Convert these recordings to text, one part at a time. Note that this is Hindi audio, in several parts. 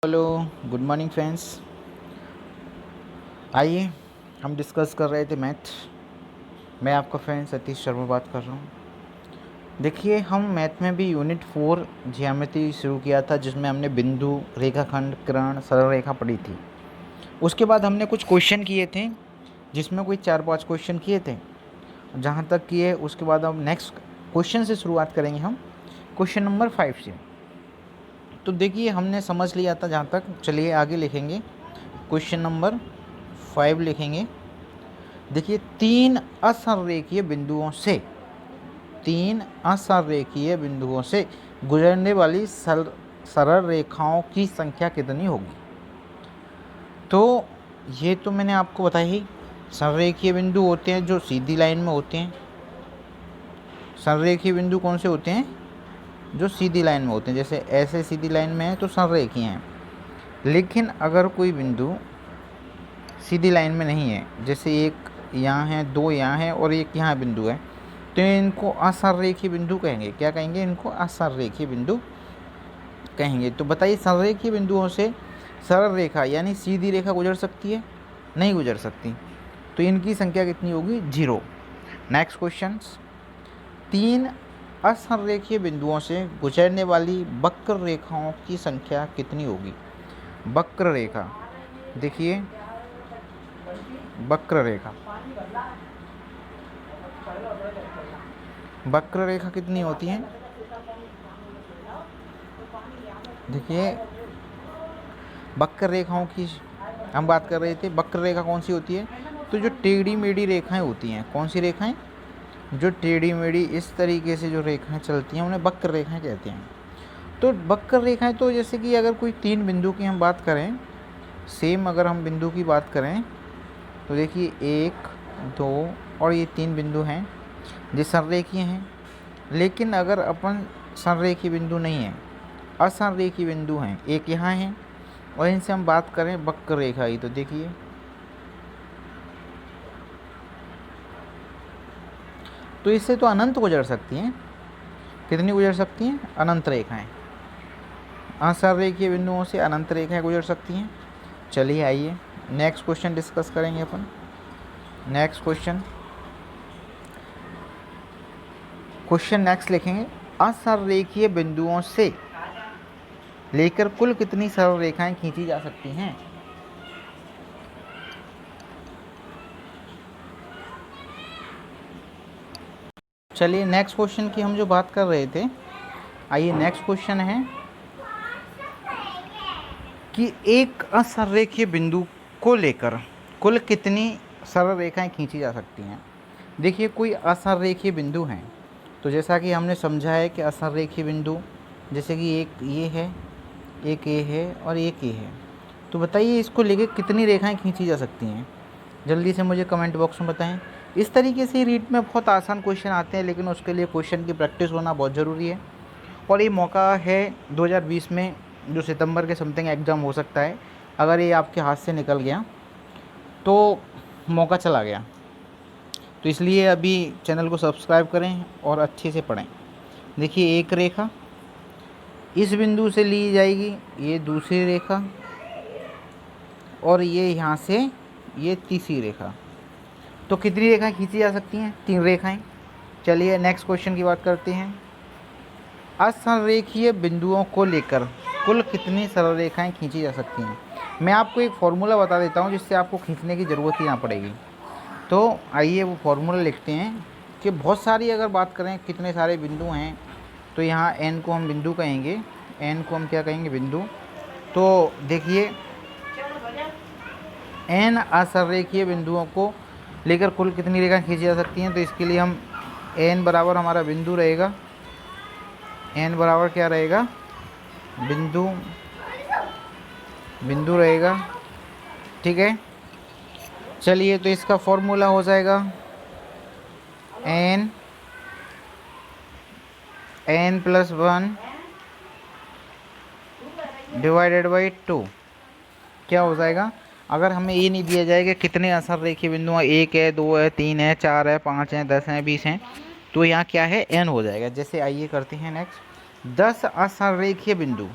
Hello, good morning friends. आइए हम डिस्कस कर रहे थे मैथ। मैं आपका फ्रेंड सतीश शर्मा बात कर रहा हूँ। देखिए, हम मैथ में भी यूनिट 4 ज्यामिति शुरू किया था, जिसमें हमने बिंदु, रेखाखंड, किरण, सरल रेखा पढ़ी थी। उसके बाद हमने कुछ क्वेश्चन किए थे, जिसमें कोई 4-5 क्वेश्चन किए थे। जहाँ तक किए, उसके बाद हम नेक्स्ट क्वेश्चन से शुरुआत करेंगे। हम क्वेश्चन नंबर 5 से। तो देखिए, हमने समझ लिया था जहाँ तक। चलिए आगे लिखेंगे। क्वेश्चन नंबर 5 लिखेंगे। देखिए, तीन असंरेखीय बिंदुओं से गुजरने वाली सरल रेखाओं की संख्या कितनी होगी। तो ये तो मैंने आपको बताया ही। संरेखीय बिंदु होते हैं जो सीधी लाइन में होते हैं। संरेखीय बिंदु कौन से होते हैं? जो सीधी लाइन में होते हैं। जैसे ऐसे सीधी लाइन में है तो संरेखीय हैं। लेकिन अगर कोई बिंदु सीधी लाइन में नहीं है, जैसे एक यहाँ है, दो यहाँ है और एक यहाँ बिंदु है, तो इनको असंरेखीय बिंदु कहेंगे। क्या कहेंगे? इनको असंरेखीय बिंदु कहेंगे। तो बताइए, संरेखीय बिंदुओं से सरल रेखा यानी सीधी रेखा गुजर सकती है? नहीं गुजर सकती। तो इनकी संख्या कितनी होगी? 0। Next question. तीन असंरेखीय बिंदुओं से गुजरने वाली वक्र रेखाओं की संख्या कितनी होगी? वक्र रेखा, देखिए वक्र रेखा कितनी होती है? देखिए, वक्र रेखाओं की हम बात कर रहे थे। वक्र रेखा कौन सी होती है? तो जो टेढ़ी मेढ़ी रेखाएं होती हैं। कौन सी रेखाएं? जो टेढ़ी मेढ़ी इस तरीके से जो रेखाएं चलती हैं, उन्हें वक्र रेखाएं कहते हैं। तो वक्र रेखाएं, तो जैसे कि अगर कोई तीन बिंदु की हम बात करें, सेम अगर हम बिंदु की बात करें, तो देखिए 1, 2 और ये 3 बिंदु हैं जो संरेखीय हैं। लेकिन अगर अपन संरेखीय बिंदु नहीं है, असंरेखीय बिंदु हैं, एक यहाँ है और इनसे हम बात करें वक्र रेखा ही, तो देखिए तो इससे तो अनंत गुजर सकती हैं। कितनी गुजर सकती हैं? अनंत रेखाएं। असंरेखीय बिंदुओं से अनंत रेखाएं गुजर सकती हैं। चलिए आइए नेक्स्ट क्वेश्चन डिस्कस करेंगे अपन। नेक्स्ट क्वेश्चन नेक्स्ट लिखेंगे। असंरेखीय बिंदुओं से लेकर कुल कितनी सरल रेखाएं खींची जा सकती हैं? चलिए नेक्स्ट क्वेश्चन की हम जो बात कर रहे थे, आइए नेक्स्ट क्वेश्चन है कि एक असंरेखीय बिंदु को लेकर कुल कितनी सरल रेखाएं खींची जा सकती हैं। देखिए, कोई असंरेखीय बिंदु हैं, तो जैसा कि हमने समझा है कि असंरेखीय बिंदु जैसे कि एक ये है, एक ये है और एक ये है। तो बताइए, इसको लेकर कितनी रेखाएं खींची जा सकती हैं? जल्दी से मुझे कमेंट बॉक्स में बताएं। इस तरीके से रीट में बहुत आसान क्वेश्चन आते हैं, लेकिन उसके लिए क्वेश्चन की प्रैक्टिस होना बहुत ज़रूरी है। और ये मौका है 2020 में, जो सितंबर के समथिंग एग्ज़ाम हो सकता है। अगर ये आपके हाथ से निकल गया तो मौका चला गया। तो इसलिए अभी चैनल को सब्सक्राइब करें और अच्छे से पढ़ें। देखिए, एक रेखा इस बिंदु से ली जाएगी, ये दूसरी रेखा, और ये यहाँ से ये तीसरी रेखा। तो कितनी रेखाएं खींची जा सकती हैं? 3 रेखाएं। चलिए नेक्स्ट क्वेश्चन की बात करते हैं। असंरेखीय बिंदुओं को लेकर कुल कितनी सरल रेखाएं खींची जा सकती हैं? मैं आपको एक फॉर्मूला बता देता हूँ, जिससे आपको खींचने की ज़रूरत ही ना पड़ेगी। तो आइए वो फॉर्मूला लिखते हैं कि बहुत सारी अगर बात करें कितने सारे बिंदु हैं, तो यहाँ n को हम बिंदु कहेंगे। n को हम क्या कहेंगे? बिंदु। तो देखिए, n असंरेखीय बिंदुओं को लेकर कुल कितनी रेखाएं खींची जा सकती हैं? तो इसके लिए हम n बराबर हमारा बिंदु रहेगा। n बराबर क्या रहेगा? बिंदु रहेगा। ठीक है। चलिए, तो इसका फॉर्मूला हो जाएगा n + 1 डिवाइडेड बाई 2। क्या हो जाएगा? अगर हमें ये नहीं दिया जाएगा कितने असंरेखीय बिंदु हैं, 1 है, 2 है, 3 है, 4 है, 5 है, 10 है, 20 हैं, तो यहाँ क्या है? n हो जाएगा। जैसे आइए करते हैं नेक्स्ट। 10 असंरेखीय बिंदु।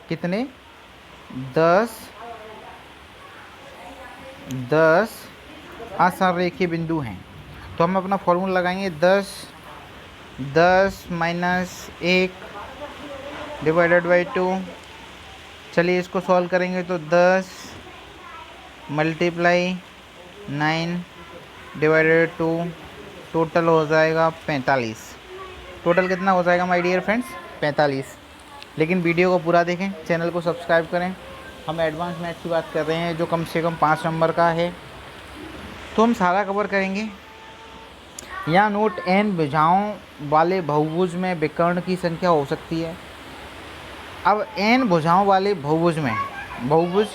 कितने? 10 असंरेखीय बिंदु हैं। तो हम अपना फॉर्मूला लगाएंगे 10 माइनस 1 डिवाइडेड बाई 2। चलिए इसको सॉल्व करेंगे तो 10 मल्टीप्लाई 9 डिवाइडेड 2, टोटल हो जाएगा 45। टोटल कितना हो जाएगा माय डियर फ्रेंड्स? 45। लेकिन वीडियो को पूरा देखें, चैनल को सब्सक्राइब करें। हम एडवांस मैथ की बात कर रहे हैं जो कम से कम 5 नंबर का है, तो हम सारा कवर करेंगे। यहाँ नोट n भुजाओं वाले बहुभुज में विकर्ण की संख्या हो सकती है। अब n भुजाओं वाले बहुभुज में, बहुभुज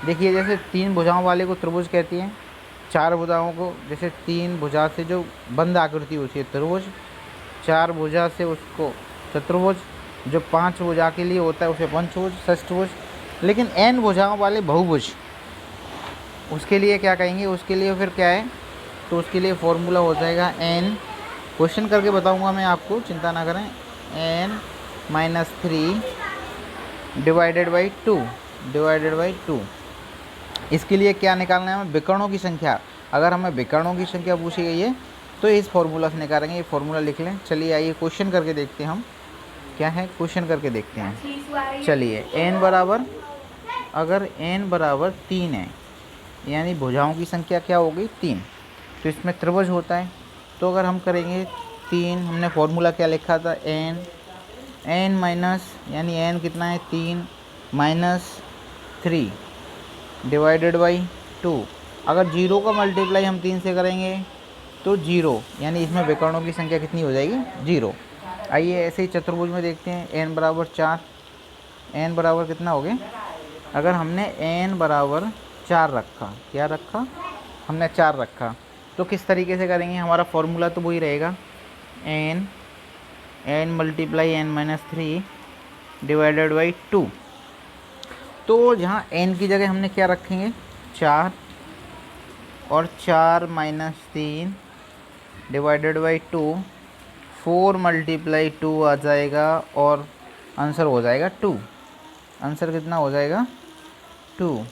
देखिए जैसे 3 भुजाओं वाले को त्रिभुज कहती हैं, 4 भुजाओं को, जैसे 3 भुजा से जो बंद आकृति होती है त्रिभुज, 4 भुजा से उसको चतुर्भुज, जो 5 भुजा के लिए होता है उसे पंचभुज, षष्ठभुज। लेकिन n भुजाओं वाले बहुभुज, उसके लिए क्या कहेंगे? उसके लिए फिर क्या है? तो उसके लिए फॉर्मूला हो जाएगा n, क्वेश्चन करके बताऊंगा मैं आपको, चिंता ना करें, n माइनस 3 डिवाइडेड बाई 2। इसके लिए क्या निकालना है हमें? विकर्णों की संख्या। अगर हमें विकर्णों की संख्या पूछी गई है तो इस फॉर्मूला से निकालेंगे। ये फॉर्मूला लिख लें। चलिए आइए क्वेश्चन करके देखते हैं हम क्या है, क्वेश्चन करके देखते हैं। चलिए n बराबर, अगर n बराबर 3 है यानी भुजाओं की संख्या क्या हो गई? 3। तो इसमें त्रिभुज होता है, तो अगर हम करेंगे 3, हमने फॉर्मूला क्या लिखा था? n माइनस, यानी n कितना है? 3 माइनस 3 डिवाइडेड बाई 2। अगर 0 का मल्टीप्लाई हम 3 से करेंगे तो 0, यानी इसमें विकर्णों की संख्या कितनी हो जाएगी? 0। आइए ऐसे ही चतुर्भुज में देखते हैं। n बराबर 4, n बराबर कितना हो गया? अगर हमने n बराबर 4 रखा, क्या रखा? हमने 4 रखा, तो किस तरीके से करेंगे? हमारा फॉर्मूला तो वही रहेगा, n multiply n minus 3 divided by 2। तो जहाँ n की जगह हमने क्या रखेंगे? 4, और 4 माइनस 3 डिवाइडेड बाई 2, 4 मल्टीप्लाई 2 आ जाएगा और आंसर हो जाएगा 2। आंसर कितना हो जाएगा? 2।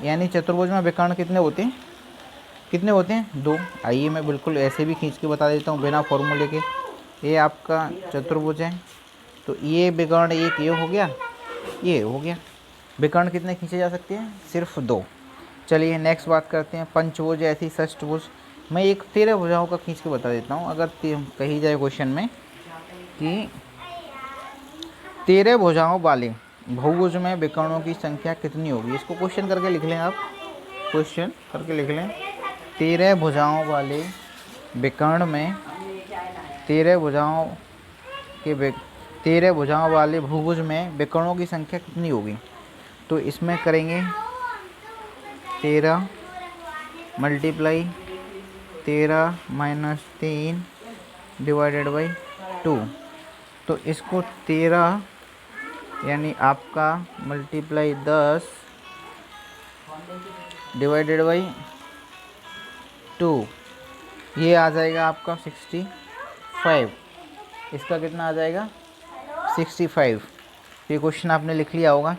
यानी चतुर्भुज में विकर्ण कितने होते हैं? कितने होते हैं? 2। आइए मैं बिल्कुल ऐसे भी खींच के बता देता हूँ बिना फॉर्मूले के। ये आपका चतुर्भुज है, तो ये विकर्ण एक ये हो गया, ये हो गया। विकर्ण कितने खींचे जा सकते हैं? सिर्फ 2। चलिए नेक्स्ट बात करते हैं। पंचभुज ऐसी षष्ठभुज, मैं एक 13 भुजाओं का खींच के बता देता हूँ। अगर कही जाए क्वेश्चन में कि 13 भुजाओं वाले बहुभुज में विकर्णों की संख्या कितनी होगी, इसको क्वेश्चन करके लिख लें आप, क्वेश्चन करके लिख लें। 13 भुजाओं वाले विकर्ण में 13 भुजाओं वाले बहुभुज में विकर्णों की संख्या कितनी होगी? तो इसमें करेंगे 13 मल्टीप्लाई 13 माइनस 3 डिवाइडेड बाई 2। तो इसको 13 यानी आपका मल्टीप्लाई 10 डिवाइडेड बाई 2, ये आ जाएगा आपका 65। इसका कितना आ जाएगा? 65। ये क्वेश्चन आपने लिख लिया होगा।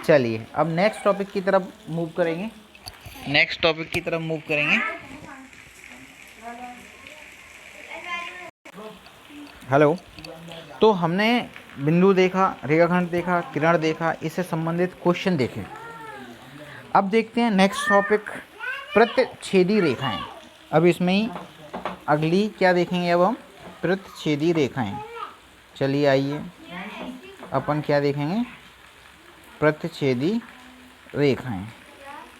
चलिए अब नेक्स्ट टॉपिक की तरफ मूव करेंगे। हेलो, तो हमने बिंदु देखा, रेखाखंड देखा, किरण देखा, इससे संबंधित क्वेश्चन देखे। अब देखते हैं नेक्स्ट टॉपिक, प्रतिच्छेदी रेखाएं। अब इसमें ही अगली क्या देखेंगे? अब हम प्रतिच्छेदी रेखाएं। चलिए आइए अपन क्या देखेंगे? प्रतिच्छेदी रेखाएं।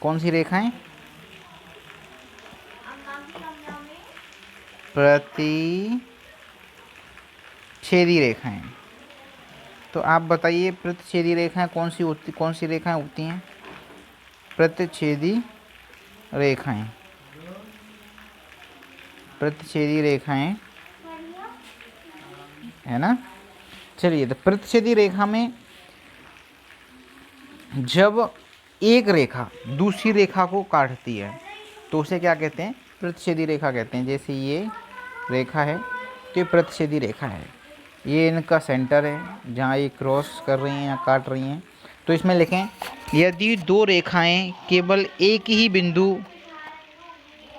कौन सी रेखाएं? प्रतिच्छेदी रेखाएं। तो आप बताइए प्रतिच्छेदी रेखाएं कौन सी रेखाएं होती हैं? प्रतिच्छेदी रेखाएं है ना। चलिए, तो प्रतिच्छेदी रेखा में जब एक रेखा दूसरी रेखा को काटती है तो उसे क्या कहते हैं? प्रतिच्छेदी रेखा कहते हैं। जैसे ये रेखा है तो ये प्रतिच्छेदी रेखा है, ये इनका सेंटर है जहाँ ये क्रॉस कर रही हैं या काट रही हैं। तो इसमें लिखें यदि दो रेखाएं केवल एक ही बिंदु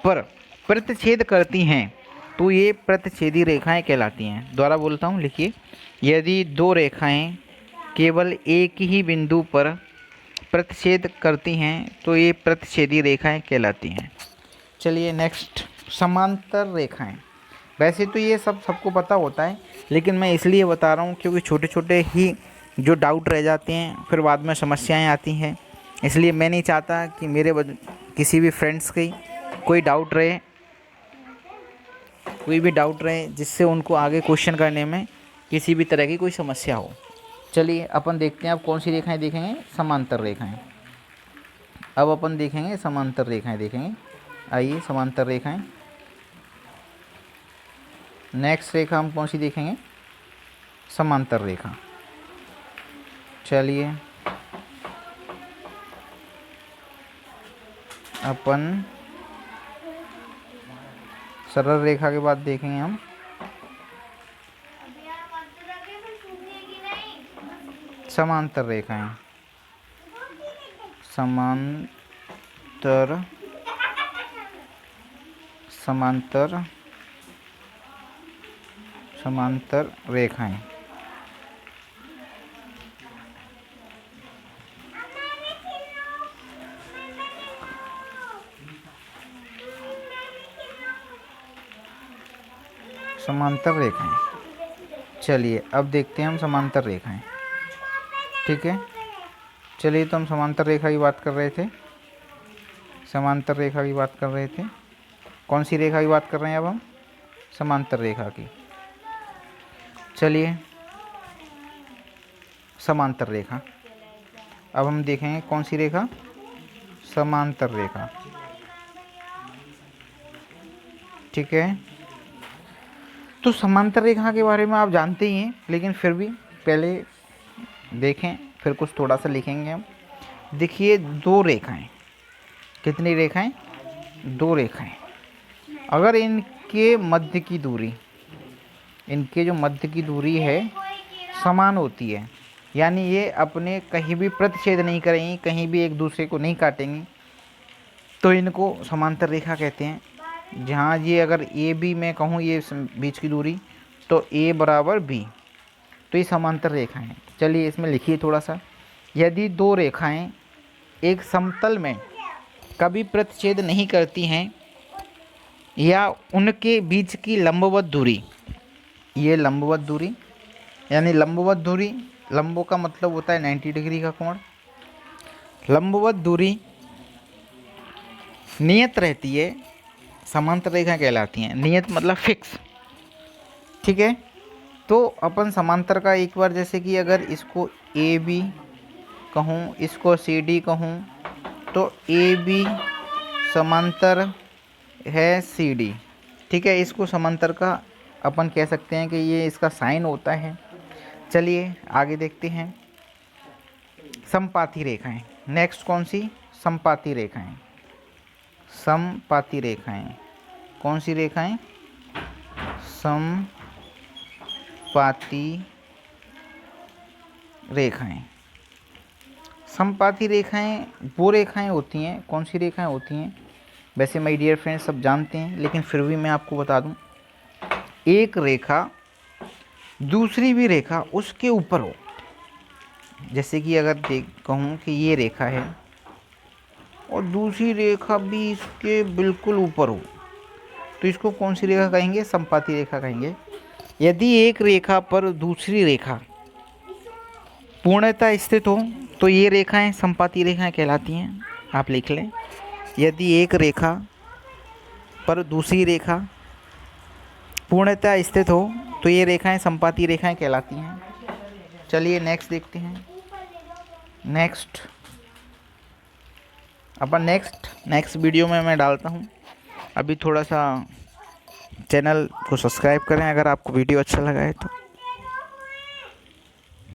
पर प्रतिच्छेद करती हैं तो ये प्रतिच्छेदी रेखाएं कहलाती हैं। दोबारा बोलता हूँ, लिखिए। यदि दो रेखाएं केवल एक ही बिंदु पर प्रतिच्छेद करती हैं तो ये प्रतिच्छेदी रेखाएं कहलाती हैं। चलिए नेक्स्ट, समांतर रेखाएं। वैसे तो ये सबको पता होता है, लेकिन मैं इसलिए बता रहा हूँ क्योंकि छोटे छोटे ही जो डाउट रह जाते हैं फिर बाद में समस्याएं आती हैं। इसलिए मैं नहीं चाहता कि मेरे किसी भी फ्रेंड्स की कोई भी डाउट रहे जिससे उनको आगे क्वेश्चन करने में किसी भी तरह की कोई समस्या हो। चलिए अपन देखते हैं अब कौन सी रेखाएं देखेंगे, समांतर रेखाएं। अब अपन देखेंगे समांतर रेखाएं देखेंगे। आइए समांतर रेखाएं। नेक्स्ट रेखा हम कौन सी देखेंगे, समांतर रेखा। चलिए अपन सरल रेखा के बाद देखेंगे हम समांतर रेखाएं। समांतर रेखाएं। समांतर रेखाएं। चलिए अब देखते हैं हम समांतर रेखाएं। ठीक है, चलिए तो हम समांतर रेखा की बात कर रहे थे। समांतर रेखा की बात कर रहे थे। कौन सी रेखा की बात कर रहे हैं अब हम, समांतर रेखा की। चलिए समांतर रेखा। अब हम देखेंगे कौन सी रेखा, समांतर रेखा। ठीक है, तो समांतर रेखा के बारे में आप जानते ही हैं, लेकिन फिर भी पहले देखें फिर कुछ थोड़ा सा लिखेंगे हम। देखिए दो रेखाएं, कितनी रेखाएं, दो रेखाएं। अगर इनके मध्य की दूरी, इनके जो मध्य की दूरी है समान होती है, यानी ये अपने कहीं भी प्रतिच्छेद नहीं करेंगी, कहीं भी एक दूसरे को नहीं काटेंगी, तो इनको समांतर रेखा कहते हैं। जहाँ ये अगर ए बी मैं कहूँ ये बीच की दूरी, तो ए बराबर बी, तो ये समांतर रेखा है। चलिए इसमें लिखिए थोड़ा सा। यदि दो रेखाएं एक समतल में कभी प्रतिच्छेद नहीं करती हैं या उनके बीच की लंबवत दूरी, ये लंबवत दूरी, यानी लंबवत दूरी, लंबों का मतलब होता है 90 डिग्री का कोण। लंबवत दूरी नियत रहती है, समांतर रेखा कहलाती हैं। नियत मतलब फिक्स। ठीक है, तो अपन समांतर का एक बार, जैसे कि अगर इसको ए बी कहूँ, इसको सी डी कहूँ, तो ए बी समांतर है सी डी। ठीक है, इसको समांतर का अपन कह सकते हैं कि ये इसका साइन होता है। चलिए आगे देखते हैं समपाती रेखाएं। नेक्स्ट कौन सी, समपाती रेखाएं। समपाती रेखाएं, कौन सी रेखाएं, समपाती रेखाएं। समपाती रेखाएं वो रेखाएं होती हैं, कौन सी रेखाएं होती हैं, वैसे माय डियर फ्रेंड्स सब जानते हैं, लेकिन फिर भी मैं आपको बता दूं। एक रेखा दूसरी भी रेखा उसके ऊपर हो। जैसे कि अगर कहूँ कि ये रेखा है और दूसरी रेखा भी इसके बिल्कुल ऊपर हो, तो इसको कौन सी रेखा कहेंगे, समपाती रेखा कहेंगे। यदि एक रेखा पर दूसरी रेखा पूर्णतः स्थित हो तो ये रेखाएं समपाती रेखाएं कहलाती हैं। आप लिख लें, यदि एक रेखा पर दूसरी रेखा पूर्णतः स्थित हो तो ये रेखाएं समपाती रेखाएं कहलाती हैं। चलिए नेक्स्ट देखते हैं। नेक्स्ट अपन नेक्स्ट वीडियो में मैं डालता हूँ। अभी थोड़ा सा चैनल को सब्सक्राइब करें अगर आपको वीडियो अच्छा लगा है तो।